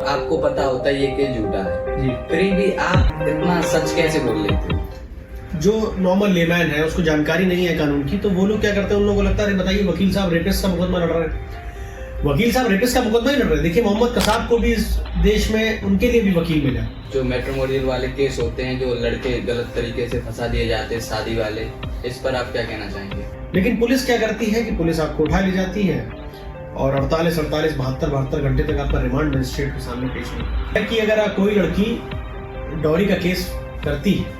आपको पता होता है ये केस झूठा है जी। फिर भी आप इतना सच कैसे बोल लेते हो? जो नॉर्मल लेमैन है उसको जानकारी नहीं है कानून की, तो वो लोग क्या करते हैं, उन लोगों को लगता है बताइए वकील साहब रेपिस्ट का मुकदमा लड़ रहे हैं। वकील साहब रेपिस्ट का मुकदमा ही लड़ रहे हैं। देखिए मोहम्मद कसाब को भी इस देश में उनके लिए भी वकील मिला। जो मैट्रिमोनियल वाले केस होते हैं, जो लड़के गलत तरीके से फंसा दिए जाते हैं शादी वाले, इस पर आप क्या कहना चाहेंगे? लेकिन पुलिस क्या करती है कि पुलिस आपको उठा ले जाती है और 72 घंटे तक आपका रिमांड मजिस्ट्रेट के सामने पेश नहीं कि अगर कोई लड़की डॉरी का केस करती है,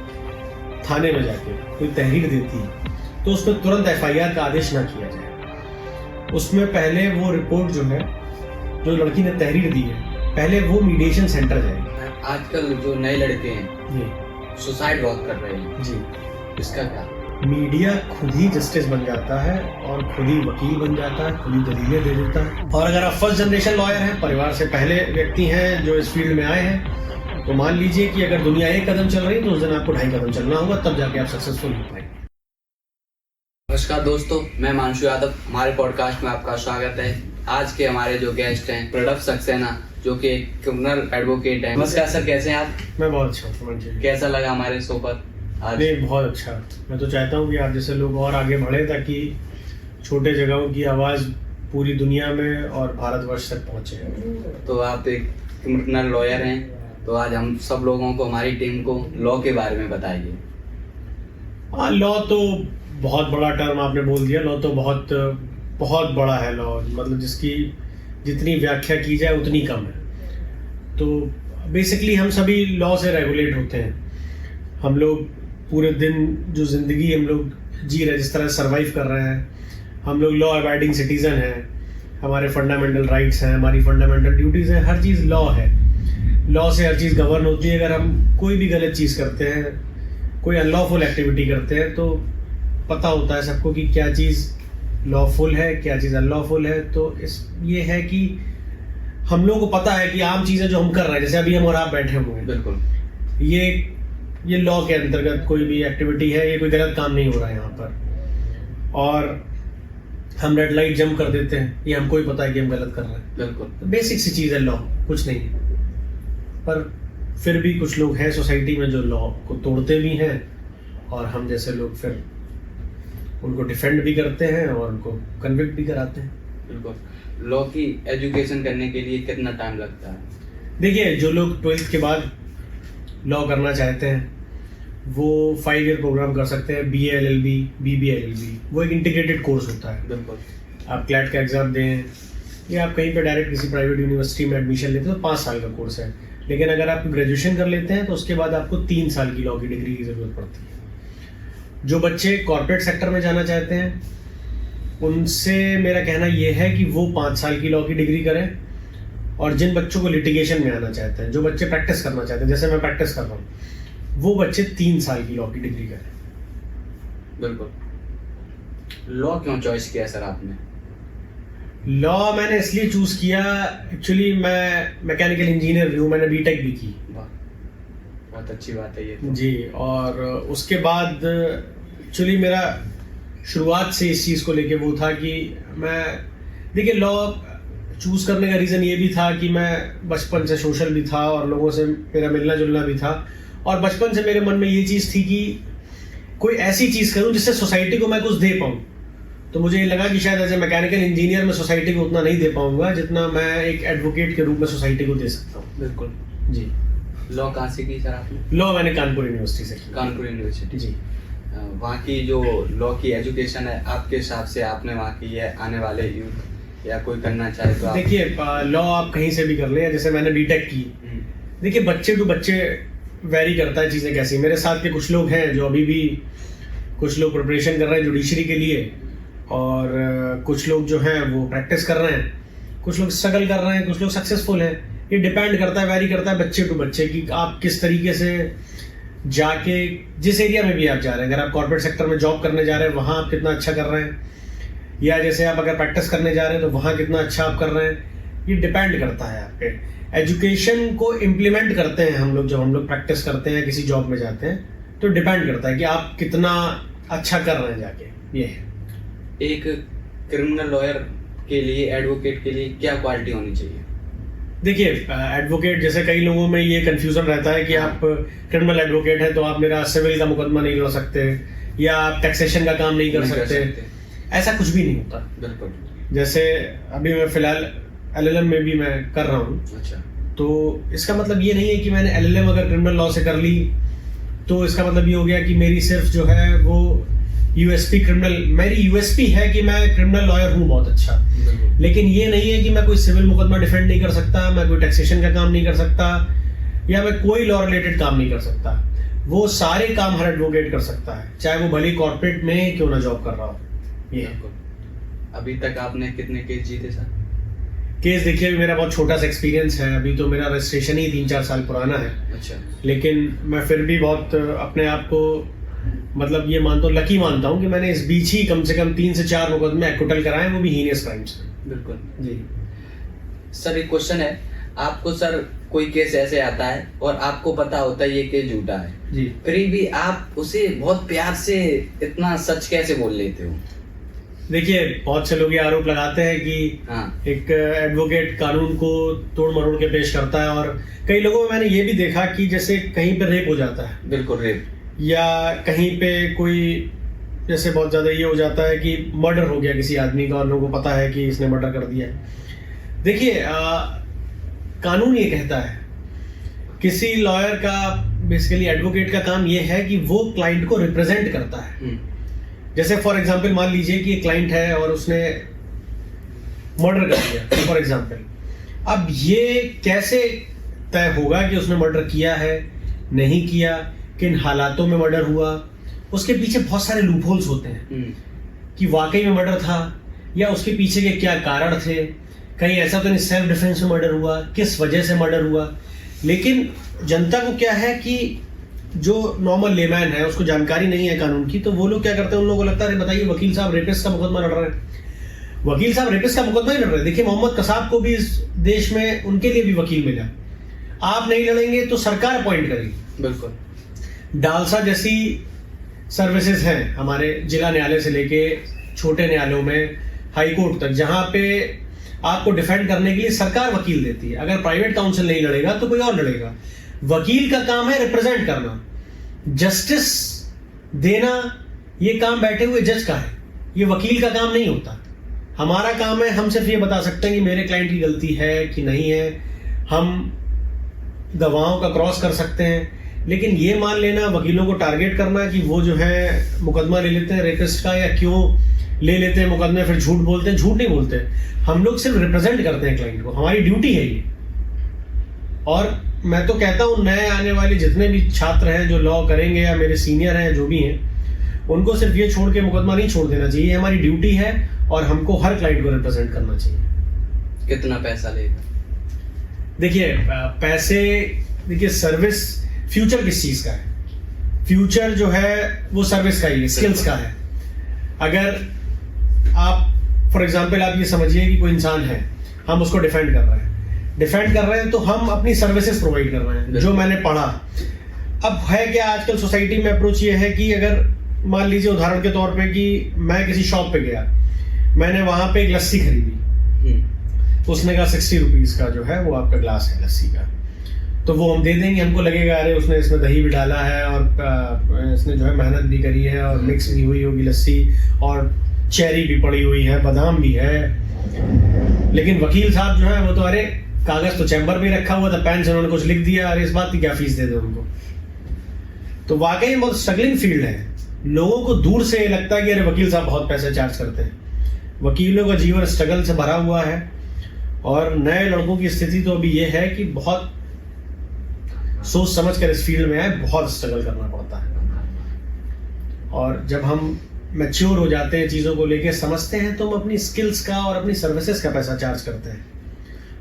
थाने में जाके कोई तहरीर देती है, तो उसमें तुरंत एफआईआर का आदेश ना किया जाए। उसमें पहले वो रिपोर्ट जो है, जो लड़की ने तहरीर दी है, पहले वो मीडिएशन सेंटर जाएगी। आजकल जो नए लड़के हैं जी सुसाइड बहुत कर रहे हैं जी, इसका क्या? मीडिया खुद ही जस्टिस बन जाता है और खुद ही वकील बन जाता है, खुद ही दलीलें दे देता है। और अगर आप फर्स्ट जनरेशन लॉयर हैं, परिवार से पहले व्यक्ति हैं जो इस फील्ड में आए हैं, तो मान लीजिए कि अगर दुनिया एक कदम चल रही है तो उस दिन आपको 2.5 कदम चलना होगा, तब जाके आप सक्सेसफुल हो पाएंगे। नमस्कार दोस्तों, मैं मानसू यादव, हमारे पॉडकास्ट में आपका स्वागत है। आज के हमारे जो गेस्ट हैं प्रणव सक्सेना, जो कि क्रिमिनल एडवोकेट हैं। नमस्कार सर, कैसे हैं आप? मैं बहुत अच्छा हूँ। कैसा लगा हमारे शो पर आज? नहीं, बहुत अच्छा। मैं तो चाहता हूँ कि आप जैसे लोग और आगे बढ़े, ताकि छोटे जगहों की आवाज़ पूरी दुनिया में और भारतवर्ष तक पहुँचे। तो आप एक क्रिमिनल लॉयर हैं, तो आज हम सब लोगों को, हमारी टीम को लॉ के बारे में बताइए। हाँ, लॉ तो बहुत बड़ा टर्म आपने बोल दिया। लॉ तो बहुत बहुत बड़ा है। लॉ मतलब जिसकी जितनी व्याख्या की जाए उतनी कम है। तो बेसिकली हम सभी लॉ से रेगुलेट होते हैं। हम लोग पूरे दिन जो ज़िंदगी हम लोग जी रहे हैं, जिस तरह सर्वाइव कर रहे हैं, हम लोग लॉ अबाइडिंग सिटीज़न हैं। हमारे फंडामेंटल राइट्स हैं, हमारी फंडामेंटल ड्यूटीज़ हैं, हर चीज़ लॉ है। लॉ से हर चीज़ गवर्न होती है। अगर हम कोई भी गलत चीज़ करते हैं, कोई अनलॉफुल एक्टिविटी करते हैं, तो पता होता है सबको कि क्या चीज़ लॉफुल है, क्या चीज़ अनलॉफुल है। तो ये है कि हम लोगों को पता है कि आम चीज़ें जो हम कर रहे हैं, जैसे अभी हम और आप बैठे हुए हैं, बिल्कुल ये लॉ के अंतर्गत कोई भी एक्टिविटी है, ये कोई गलत काम नहीं हो रहा है यहाँ पर। और हम रेड लाइट जंप कर देते हैं, ये हमको ही पता है कि हम गलत कर रहे हैं। बिल्कुल तो बेसिक सी चीज़ है लॉ, कुछ नहीं है। पर फिर भी कुछ लोग हैं सोसाइटी में जो लॉ को तोड़ते भी हैं, और हम जैसे लोग फिर उनको डिफेंड भी करते हैं और उनको कन्विक्ट भी कराते हैं। बिल्कुल। लॉ की एजुकेशन करने के लिए कितना टाइम लगता है? देखिए, जो लोग 12th के बाद लॉ करना चाहते हैं वो 5 ईयर प्रोग्राम कर सकते हैं। BA LLB, BB LLB, वो एक इंटीग्रेटेड कोर्स होता है। बिल्कुल। आप क्लैट का एग्ज़ाम दें या आप कहीं पे डायरेक्ट किसी प्राइवेट यूनिवर्सिटी में एडमिशन लेते हैं तो 5 साल का कोर्स है। लेकिन अगर आप ग्रेजुएशन कर लेते हैं तो उसके बाद आपको 3 साल की लॉ की डिग्री की ज़रूरत पड़ती है। जो बच्चे कॉर्पोरेट सेक्टर में जाना चाहते हैं उनसे मेरा कहना यह है कि वो 5 साल की लॉ की डिग्री करें। और जिन बच्चों को लिटिगेशन में आना चाहते हैं, जो बच्चे प्रैक्टिस करना चाहते हैं, जैसे मैं प्रैक्टिस कर रहा हूँ, वो बच्चे 3 साल की लॉ की डिग्री करें। बिल्कुल। लॉ क्यों चॉइस किया सर आपने? लॉ मैंने इसलिए चूज किया, एक्चुअली मैं मैकेनिकल इंजीनियर भी हूँ, मैंने बीटेक भी की। बहुत अच्छी बात है ये तो। जी। और उसके बाद एक्चुअली मेरा शुरुआत से इस चीज़ को लेके वो था कि मैं, देखिए, लॉ चूज़ करने का रीज़न ये भी था कि मैं बचपन से सोशल भी था और लोगों से मेरा मिलना जुलना भी था। और बचपन से मेरे मन में ये चीज़ थी कि कोई ऐसी चीज़ करूं जिससे सोसाइटी को मैं कुछ दे पाऊं। तो मुझे ये लगा कि शायद एज ए मैकेनिकल इंजीनियर मैं सोसाइटी को उतना नहीं दे पाऊंगा जितना मैं एक एडवोकेट के रूप में सोसाइटी को दे सकता हूँ। बिल्कुल जी। लॉ कहाँ से की सर आपने? लॉ मैंने कानपुर यूनिवर्सिटी से की। कानपुर यूनिवर्सिटी। जी। वहाँ की जो लॉ की एजुकेशन है, आपके हिसाब से आपने वहाँ की है, आने वाले यूथ या कोई करना चाहे तो? देखिए, लॉ आप कहीं से भी कर लें, जैसे मैंने बीटेक की। देखिए, बच्चे टू बच्चे वेरी करता है चीज़ें कैसी। मेरे साथ के कुछ लोग हैं जो अभी भी, कुछ लोग प्रिपरेशन कर रहे हैं जुडिशरी के लिए, और कुछ लोग जो हैं वो प्रैक्टिस कर रहे हैं, कुछ लोग स्ट्रगल कर रहे हैं, कुछ लोग सक्सेसफुल हैं। ये डिपेंड करता है, वेरी करता है बच्चे टू बच्चे कि आप किस तरीके से जाके, जिस एरिया में भी आप जा रहे हैं, अगर आप कॉर्पोरेट सेक्टर में जॉब करने जा रहे हैं वहाँ आप कितना अच्छा कर रहे हैं, या जैसे आप अगर प्रैक्टिस करने जा रहे हैं तो वहाँ कितना अच्छा आप कर रहे हैं। ये डिपेंड करता है आप पे। एजुकेशन को इम्प्लीमेंट करते हैं हम लोग, जब हम लोग प्रैक्टिस करते हैं, किसी जॉब में जाते हैं, तो डिपेंड करता है कि आप कितना अच्छा कर रहे हैं जाके। ये है। एक क्रिमिनल लॉयर के लिए, एडवोकेट के लिए क्या क्वालिटी होनी चाहिए? देखिए, एडवोकेट जैसे कई लोगों में ये कंफ्यूजन रहता है कि आप क्रिमिनल एडवोकेट हैं तो आप मेरा सिविल का मुकदमा नहीं लड़ सकते या आप टैक्सेशन का काम नहीं कर सकते। ऐसा कुछ भी नहीं होता। बिल्कुल। जैसे अभी मैं फिलहाल LLM में भी मैं कर रहा हूँ। अच्छा। तो इसका मतलब ये नहीं है कि मैंने LLM अगर क्रिमिनल लॉ से कर ली तो इसका मतलब ये हो गया कि मेरी सिर्फ जो है वो यूएसपी क्रिमिनल, मेरी यूएसपी है कि मैं क्रिमिनल लॉयर हूँ बहुत अच्छा, लेकिन ये नहीं है कि मैं कोई सिविल मुकदमा डिफेंड नहीं कर सकता, मैं कोई टैक्सेशन का काम नहीं कर सकता या मैं कोई लॉ रिलेटेड काम नहीं कर सकता। वो सारे काम हर एडवोकेट कर सकता है, चाहे वो भले कॉर्पोरेट में क्यों ना जॉब कर रहा हो। ये अभी तक आपने कितने केस जीते सर? केस देखिए, अभी मेरा बहुत छोटा सा एक्सपीरियंस है, अभी तो मेरा रजिस्ट्रेशन ही 3-4 साल पुराना है। अच्छा। लेकिन मैं फिर भी बहुत अपने आप को मतलब ये लकी मानता हूँ कि मैंने इस बीच ही कम से कम 3 से 4 मुकदमे एक्विटल कराए, वो भी हीनियस क्राइम्स। बिल्कुल जी सर, एक क्वेश्चन है आपको सर, कोई केस ऐसे आता है और आपको पता होता है ये केस झूठा है जी, फिर भी आप उसे बहुत प्यार से इतना सच कैसे बोल लेते हो? देखिए, बहुत से लोग ये आरोप लगाते हैं कि एक एडवोकेट कानून को तोड़ मरोड़ के पेश करता है, और कई लोगों में मैंने ये भी देखा कि जैसे कहीं पे रेप हो जाता है। बिल्कुल, रेप, या कहीं पे कोई जैसे बहुत ज्यादा ये हो जाता है कि मर्डर हो गया किसी आदमी का और लोगों को पता है कि इसने मर्डर कर दिया है। देखिए, कानून ये कहता है, किसी लॉयर का बेसिकली एडवोकेट का काम ये है कि वो क्लाइंट को रिप्रेजेंट करता है। जैसे फॉर एग्जांपल मान लीजिए कि एक क्लाइंट है और उसने मर्डर कर दिया फॉर एग्जांपल, अब ये कैसे तय होगा कि उसने मर्डर किया है नहीं किया, किन हालातों में मर्डर हुआ? उसके पीछे बहुत सारे लूपहोल्स होते हैं कि वाकई में मर्डर था या उसके पीछे के क्या कारण थे, कहीं ऐसा तो नहीं सेल्फ डिफेंस में मर्डर हुआ, किस वजह से मर्डर हुआ। लेकिन जनता को क्या है कि जो नॉर्मल लेमैन है उसको जानकारी नहीं है कानून की, तो वो लोग क्या करते हैं, उन लोगों को लगता है बताइए वकील साहब रेपिस्ट का मुकदमा लड़ रहे हैं, वकील साहब रेपिस्ट का मुकदमा ही लड़ रहे हैं। देखिए, मोहम्मद कसाब को भी इस देश में उनके लिए भी वकील मिला, आप नहीं लड़ेंगे तो सरकार अपॉइंट करेगी। बिल्कुल। डालसा जैसी सर्विसेज हैं हमारे जिला न्यायालय से लेके छोटे न्यायालयों में हाई कोर्ट तक, जहां पे आपको डिफेंड करने के लिए सरकार वकील देती है। अगर प्राइवेट काउंसिल नहीं लड़ेगा तो कोई और लड़ेगा। वकील का काम है रिप्रेजेंट करना, जस्टिस देना, ये काम बैठे हुए जज का है, ये वकील का काम नहीं होता। हमारा काम है, हम सिर्फ ये बता सकते हैं कि मेरे क्लाइंट की गलती है कि नहीं है, हम गवाहों का क्रॉस कर सकते हैं, लेकिन ये मान लेना, वकीलों को टारगेट करना कि वो जो है मुकदमा ले लेते हैं रेपिस्ट का, या क्यों ले लेते हैं मुकदमे, फिर झूठ बोलते हैं। झूठ नहीं बोलते, हम लोग सिर्फ रिप्रेजेंट करते हैं क्लाइंट को, हमारी ड्यूटी है ये। और मैं तो कहता हूं नए आने वाले जितने भी छात्र हैं जो लॉ करेंगे या मेरे सीनियर हैं जो भी हैं, उनको सिर्फ ये छोड़ के मुकदमा नहीं छोड़ देना चाहिए, हमारी ड्यूटी है और हमको हर क्लाइंट को रिप्रेजेंट करना चाहिए। कितना पैसा लेगा? देखिए, पैसे, देखिए सर्विस, फ्यूचर किस चीज का है? फ्यूचर जो है वो सर्विस का ही है, स्किल्स का है। अगर आप फॉर एग्जांपल आप ये समझिए कि कोई इंसान है, हम उसको डिफेंड कर रहे हैं तो हम अपनी सर्विसेज प्रोवाइड कर रहे हैं, जो मैंने पढ़ा। अब है क्या, आजकल सोसाइटी में अप्रोच ये है कि अगर मान लीजिए उदाहरण के तौर पे कि मैं किसी शॉप पे गया, मैंने वहां पे एक लस्सी खरीदी, उसने कहा 60 रुपीज का जो है वो आपका ग्लास है लस्सी का, तो वो हम दे देंगे। हमको लगेगा अरे उसने इसमें दही भी डाला है और इसने जो है मेहनत भी करी है और मिक्स भी हुई होगी लस्सी, और चेरी भी पड़ी हुई है, बादाम भी है। लेकिन वकील साहब जो है वो तो अरे कागज तो चैम्बर में रखा हुआ था, पेन से उन्होंने कुछ लिख दिया, अरे इस बात की क्या फीस दे दो उनको। तो वाकई बहुत स्ट्रगलिंग फील्ड है। लोगों को दूर से लगता है कि अरे वकील साहब बहुत पैसे चार्ज करते हैं, वकीलों का जीवन स्ट्रगल से भरा हुआ है। और नए लड़कों की स्थिति तो अभी ये है कि बहुत सोच समझ कर इस फील्ड में आए, बहुत स्ट्रगल करना पड़ता है। और जब हम मैच्योर हो जाते हैं, चीज़ों को लेके समझते हैं, तो हम अपनी स्किल्स का और अपनी सर्विसेज का पैसा चार्ज करते हैं।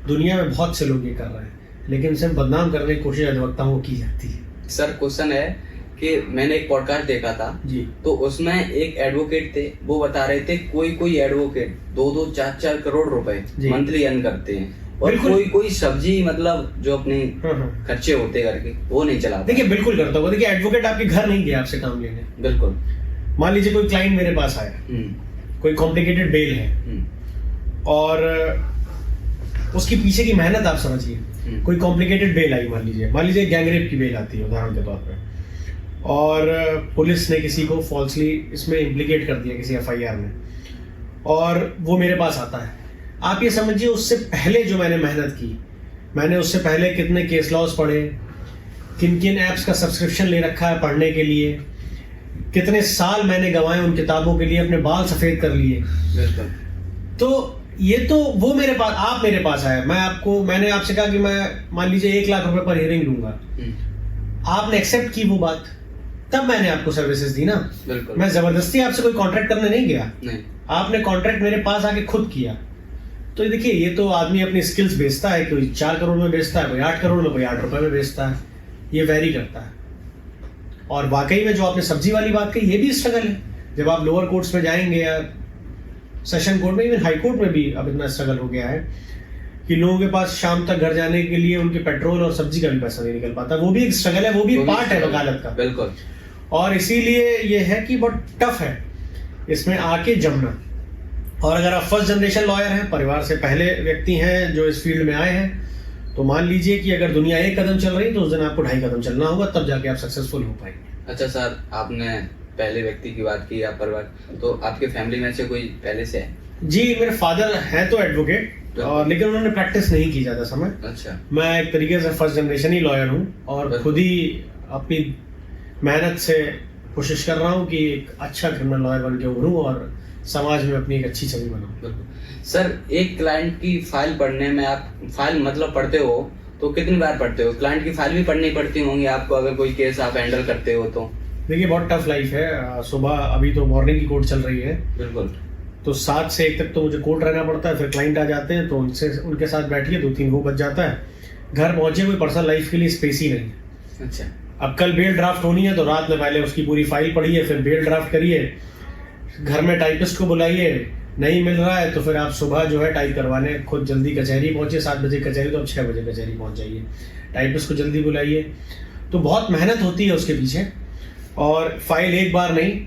दुनिया में बहुत से लोग ये कर रहे हैं, लेकिन सिर्फ बदनाम करने की कोशिश अधिवक्ताओं को की जाती है। सर, क्वेश्चन है कि मैंने एक पॉडकास्ट देखा था जी, तो उसमें एक एडवोकेट थे, वो बता रहे थे कोई एडवोकेट 2-2, 4-4 करोड़ रुपए मंथली अर्न करते हैं, और कोई सब्जी मतलब जो अपने खर्चे होते घर के वो नहीं चलाता। देखिए, बिल्कुल करता होगा। देखिए, एडवोकेट आपके घर नहीं गया आपसे काम लेने। बिल्कुल। मान लीजिए कोई क्लाइंट मेरे पास आया, कोई कॉम्प्लिकेटेड बेल है, और उसके पीछे की मेहनत आप समझिए। कोई कॉम्प्लिकेटेड बेल आई, मान लीजिए गैंगरेप की बेल आती है उदाहरण के तौर पे, और पुलिस ने किसी को फॉल्सली इसमें इम्प्लीकेट कर दिया किसी एफआईआर में, और वो मेरे पास आता है। आप ये समझिए उससे पहले जो मैंने मेहनत की, मैंने उससे पहले कितने केस लॉज पढ़े, किन किन ऐप्स का सब्सक्रिप्शन ले रखा है पढ़ने के लिए, कितने साल मैंने गंवाए उन किताबों के लिए, अपने बाल सफेद कर लिए। तो ये तो वो मेरे पास, आप मेरे पास आए, मैंने आपसे कहा कि मैं मान लीजिए 1 लाख रुपए पर हियरिंग दूंगा, आपने एक्सेप्ट की वो बात, तब मैंने आपको सर्विसेज दी ना। मैं जबरदस्ती आपसे कोई कॉन्ट्रैक्ट करने नहीं गया, आपने कॉन्ट्रैक्ट मेरे पास आके खुद किया। तो देखिए ये तो आदमी अपनी स्किल्स बेचता है, कोई 4 करोड़ में बेचता है, कोई 8 करोड़ में, कोई 8 रुपए में बेचता है, ये वेरी करता है। और वाकई में जो आपने सब्जी वाली बात कही, ये भी स्ट्रगल है। जब आप लोअर कोर्ट्स में जाएंगे या सेशन कोर्ट में, इवन हाई कोर्ट में भी अब इतना स्ट्रगल हो गया है कि लोगों के पास शाम तक घर जाने के लिए उनके पेट्रोल और सब्जी का भी पैसा नहीं निकल पाता। वो भी एक स्ट्रगल है, वो भी पार्ट है वकालत का। बिल्कुल। और इसीलिए ये है कि बहुत टफ है इसमें आके जमना। और अगर आप फर्स्ट जनरेशन लॉयर हैं, परिवार से पहले व्यक्ति हैं जो इस फील्ड में आए हैं, तो मान लीजिए कि अगर दुनिया 1 कदम चल रही है तो उस दिन आपको 2.5 कदम चलना होगा, तब जाके आप सक्सेसफुल हो पाएंगे। अच्छा सर, आपने पहले व्यक्ति की बात की, आप परिवार, तो आपके फैमिली में से कोई पहले से है? जी, मेरे फादर हैं तो एडवोकेट, और लेकिन उन्होंने प्रैक्टिस नहीं की ज्यादा समय। अच्छा। मैं एक तरीके से फर्स्ट जनरेशन ही लॉयर हूँ, और खुद ही अपनी मेहनत से कोशिश कर रहा हूँ कि एक अच्छा क्रिमिनल लॉयर बन के उभरूँ और समाज में अपनी एक अच्छी छवि बनाऊँ। सर, एक क्लाइंट की फाइल पढ़ने में, आप फाइल मतलब पढ़ते हो तो कितनी बार पढ़ते हो? क्लाइंट की फाइल भी पढ़नी पड़ती होंगी आपको, अगर कोई केस आप हैंडल करते हो तो? देखिए बहुत टफ लाइफ है। सुबह, अभी तो मॉर्निंग की कोर्ट चल रही है, बिल्कुल, तो 7 से 1 तक तो मुझे कोर्ट रहना पड़ता है। फिर क्लाइंट आ जाते हैं तो उनके साथ बैठिए, 2-3 वो बज जाता है, घर पहुंचे कोई पर्सनल लाइफ के लिए स्पेस ही नहीं। अच्छा। अब कल बेल ड्राफ्ट होनी है तो रात में पहले उसकी पूरी फाइल पढ़िए, फिर बेल ड्राफ्ट करिए, घर में टाइपिस्ट को बुलाइए, नहीं मिल रहा है तो फिर आप सुबह जो है टाइप करवाने खुद जल्दी कचहरी पहुंचे। 7 बजे कचहरी, तो अब 6 बजे कचहरी पहुंच जाइए, टाइपिस्ट को जल्दी बुलाइए। तो बहुत मेहनत होती है उसके पीछे। और फाइल एक बार नहीं,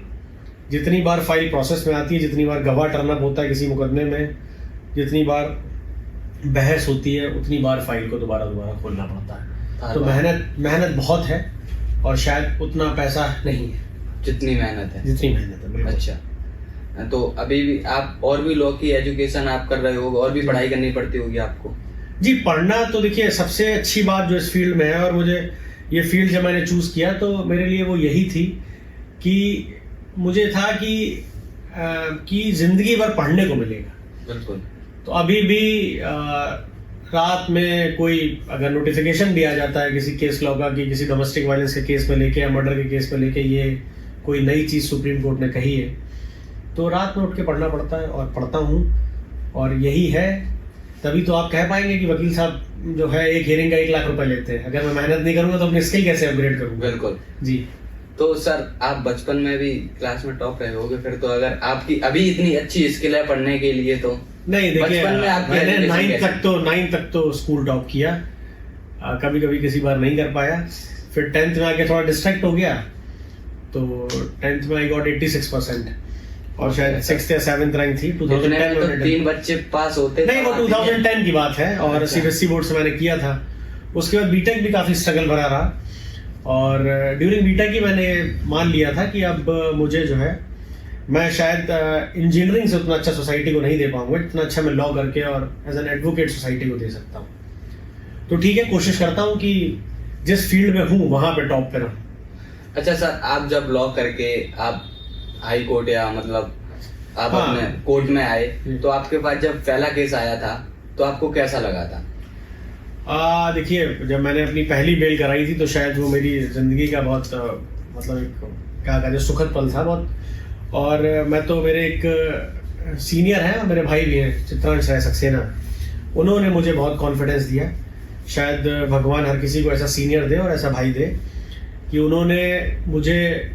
जितनी बार फाइल प्रोसेस में आती है, जितनी बार गवाह टर्नअप होता है किसी मुकदमे में, जितनी बार बहस होती है, उतनी बार फाइल को दोबारा खोलना पड़ता है। तो मेहनत बहुत है, और शायद उतना पैसा नहीं है जितनी मेहनत है। अच्छा, तो अभी भी आप और भी लॉ की एजुकेशन आप कर रहे हो, और भी पढ़ाई करनी पड़ती होगी आपको? जी, पढ़ना तो देखिए सबसे अच्छी बात जो इस फील्ड में है, और मुझे ये फील्ड जब मैंने चूज किया तो मेरे लिए वो यही थी कि मुझे था कि जिंदगी भर पढ़ने को मिलेगा। बिल्कुल। तो अभी भी रात में कोई अगर नोटिफिकेशन भी आ जाता है किसी केस लॉ का कि किसी डोमेस्टिक वायलेंस के केस में लेके या मर्डर के केस में लेके ये कोई नई चीज सुप्रीम कोर्ट ने कही है, तो रात में उठ के पढ़ना पड़ता है, और पढ़ता हूँ। और यही है, तभी तो आप कह पाएंगे कि वकील साहब जो है एक हियरिंग का 1 लाख रुपए लेते हैं। अगर मैं मेहनत नहीं करूंगा तो अपनी स्किल कैसे अपग्रेड करूंगा? बिल्कुल जी। तो सर, आप बचपन में भी क्लास में टॉप रहे होगे फिर तो, अगर आपकी अभी इतनी अच्छी स्किल है पढ़ने के लिए तो? नहीं, देखिए मैंने 9th तक तो स्कूल टॉप किया, कभी कभी किसी बार नहीं कर पाया। फिर 10th में आके थोड़ा डिस्ट्रैक्ट हो गया, तो 10th में आई गॉट 86%, और शायद 6th या 7th रैंक थी 2010 में। 3 बच्चे पास होते नहीं, वो 2010 की बात है, और सीबीएसई बोर्ड से मैंने किया था। उसके बाद बीटेक भी काफी स्ट्रगल भरा रहा, और ड्यूरिंग बीटेक ही मैंने मान लिया था कि अब मुझे जो है, मैं शायद इंजीनियरिंग से उतना अच्छा सोसाइटी को नहीं दे पाऊंगा, इतना अच्छा मैं लॉ करके और एज एन एडवोकेट सोसाइटी को दे सकता हूँ। तो ठीक है, कोशिश करता हूँ कि जिस फील्ड में हूँ वहां पे टॉप पे रहूं। अच्छा सर, आप जब लॉ करके आप हाई कोर्ट या मतलब आप अपने कोर्ट में आए, तो आपके पास जब पहला केस आया था तो आपको कैसा लगा था? देखिए, जब मैंने अपनी पहली बेल कराई थी तो शायद वो मेरी जिंदगी का बहुत मतलब एक क्या कहते हैं सुखद पल था बहुत। और मैं तो, मेरे एक सीनियर हैं, मेरे भाई भी हैं, चित्रांश राय सक्सेना, उन्होंने मुझे बहुत कॉन्फिडेंस दिया। शायद भगवान हर किसी को ऐसा सीनियर दे और ऐसा भाई दे कि उन्होंने मुझे,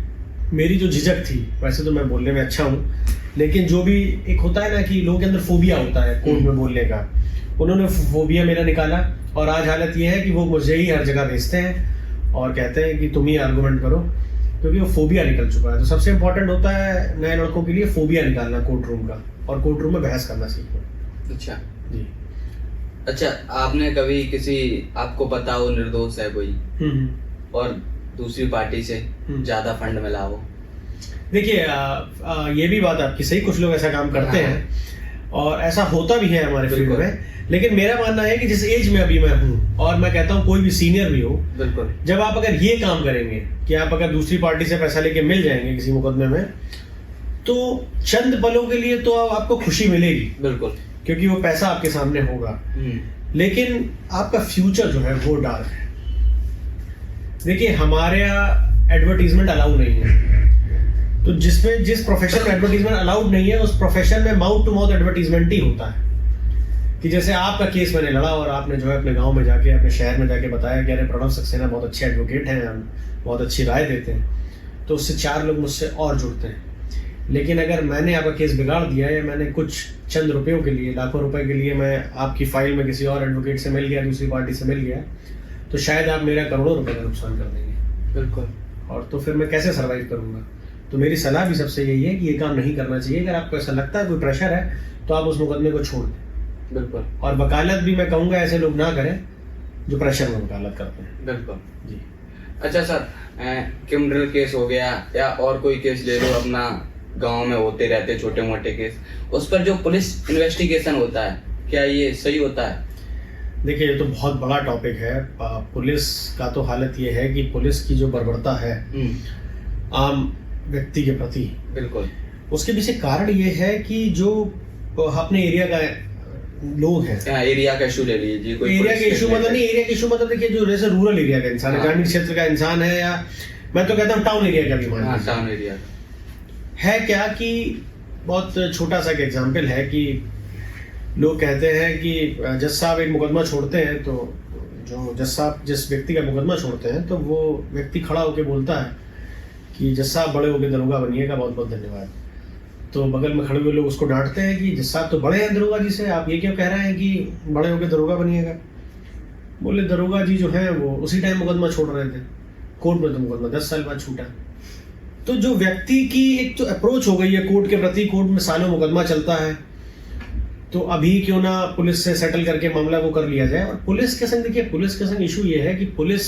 मेरी जो झिझक थी, वैसे तो मैं बोलने में अच्छा हूँ, लेकिन जो भी एक होता है ना कि लोगों के अंदर फोबिया होता है कोर्ट में बोलने का, उन्होंने फोबिया मेरा निकाला। और आज हालत ये है कि वो मुझे ही हर जगह भेजते हैं और कहते हैं कि तुम ही आर्गुमेंट करो, क्योंकि वो फोबिया निकल चुका है। तो सबसे इम्पोर्टेंट होता है नए लड़कों के लिए फोबिया निकालना कोर्ट रूम का, और कोर्ट रूम में बहस करना सीखो। अच्छा जी। अच्छा, आपने कभी किसी आपको पता हो निर्दोष है कोई और दूसरी पार्टी से ज्यादा फंड मिला हो? देखिए ये भी बात आपकी सही, कुछ लोग ऐसा काम करते हैं और ऐसा होता भी है हमारे फील्ड में, लेकिन मेरा मानना है कि जिस एज में अभी मैं हूँ, और मैं कहता हूँ कोई भी सीनियर भी हो, बिल्कुल, जब आप अगर ये काम करेंगे कि आप अगर दूसरी पार्टी से पैसा लेके मिल जाएंगे किसी मुकदमे में, तो चंद पलों के लिए तो आपको खुशी मिलेगी, बिल्कुल, क्योंकि वो पैसा आपके सामने होगा, लेकिन आपका फ्यूचर जो है वो डार्क है। देखिए हमारे यहाँ एडवर्टीजमेंट अलाउ नहीं है, तो जिस प्रोफेशन में एडवर्टीजमेंट अलाउड नहीं है उस प्रोफेशन में माउथ टू माउथ एडवर्टीजमेंट ही होता है। कि जैसे आपका केस मैंने लड़ा और आपने जो है अपने गांव में जाके, अपने शहर में जाके बताया कि अरे प्रणव सक्सेना बहुत अच्छे एडवोकेट हैं, बहुत अच्छी राय देते हैं, तो उससे 4 लोग मुझसे और जुड़ते हैं। लेकिन अगर मैंने आपका केस बिगाड़ दिया या मैंने कुछ चंद रुपयों के लिए, लाखों रुपए के लिए मैं आपकी फाइल में किसी और एडवोकेट से मिल गया, दूसरी पार्टी से मिल गया, तो शायद आप मेरा करोड़ों रुपए का नुकसान कर देंगे। बिल्कुल, और तो फिर मैं कैसे सर्वाइव करूंगा? तो मेरी सलाह भी सबसे यही है कि ये काम नहीं करना चाहिए। अगर आपको ऐसा लगता है कोई प्रेशर है तो आप उस मुकदमे को छोड़ दें। बिल्कुल, और वकालत भी मैं कहूँगा ऐसे लोग ना करें जो प्रेशर में वकालत करते हैं। बिल्कुल जी। अच्छा सर, क्रिमिनल केस हो गया या और कोई केस ले लो, अपना गांव में होते रहते छोटे मोटे केस, उस पर जो पुलिस इन्वेस्टिगेशन होता है, क्या ये सही होता है? देखिए ये तो बहुत बड़ा टॉपिक है। पुलिस का तो हालत ये है कि पुलिस की जो बर्बरता है आम व्यक्ति के प्रति, बिल्कुल, उसके पीछे कारण ये है कि जो अपने एरिया का लोग हैं, एरिया का इशू ले लीजिए, कोई एरिया का इशू मतलब नहीं, एरिया का इशू मतलब देखिए जो जैसे रूरल एरिया का इंसान है, ग्रामीण क्षेत्र का इंसान है, या मैं तो कहता हूँ टाउन एरिया का भी मान लीजिए। टाउन एरिया है क्या कि बहुत छोटा सा एक एग्जाम्पल है कि लोग कहते हैं कि जज साहब एक मुकदमा छोड़ते हैं, तो जो जज साहब जिस व्यक्ति का मुकदमा छोड़ते हैं तो वो व्यक्ति खड़ा होकर बोलता है कि जज साहब बड़े होकर दरोगा बनिएगा, बहुत बहुत धन्यवाद। तो बगल में खड़े हुए लोग उसको डांटते हैं कि जज साहब तो बड़े हैं दरोगा जी से, आप ये क्यों कह रहे हैं कि बड़े होकर दरोगा बनिएगा? बोले दरोगा जी जो है वो उसी टाइम मुकदमा छोड़ रहे थे, कोर्ट में तो मुकदमा 10 साल बाद छूटा। तो जो व्यक्ति की एक तो अप्रोच हो गई है कोर्ट के प्रति, कोर्ट में सालों मुकदमा चलता है, तो अभी क्यों ना पुलिस से सेटल करके मामला वो कर लिया जाए। और पुलिस के संग देखिए, पुलिस के संग इशू ये है कि पुलिस,